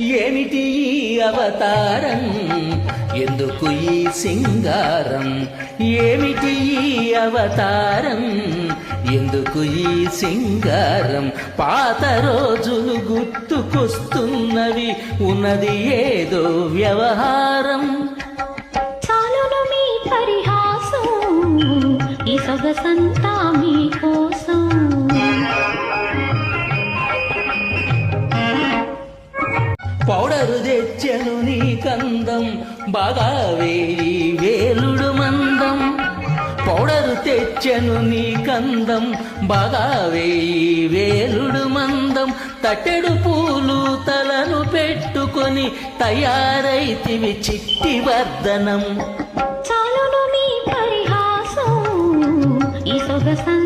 ఏమిటి ఈ అవతారం, ఎందుకు ఈ సింగారం? ఏమిటి ఈ అవతారం, ఎందుకు ఈ సింగారం? పాత రోజులు గుర్తుకొస్తున్నవి, ఉన్నది ఏదో వ్యవహారం. చాలును మీ పరిహాసం, ఈ సొగసంతా మీకోసం. పౌడరు తెచ్చెను నీ కందం, బాగా వేయి వేలుడు మందం. పౌడరు తెచ్చెను నీ కందం, బాగా వేయి వేలుడు మందం. తట్టెడు పూలు తలను పెట్టుకొని తయారైతివి చిట్టి వర్ధనం. చాలును మీ పరిహాసం, ఈ సొగసంతా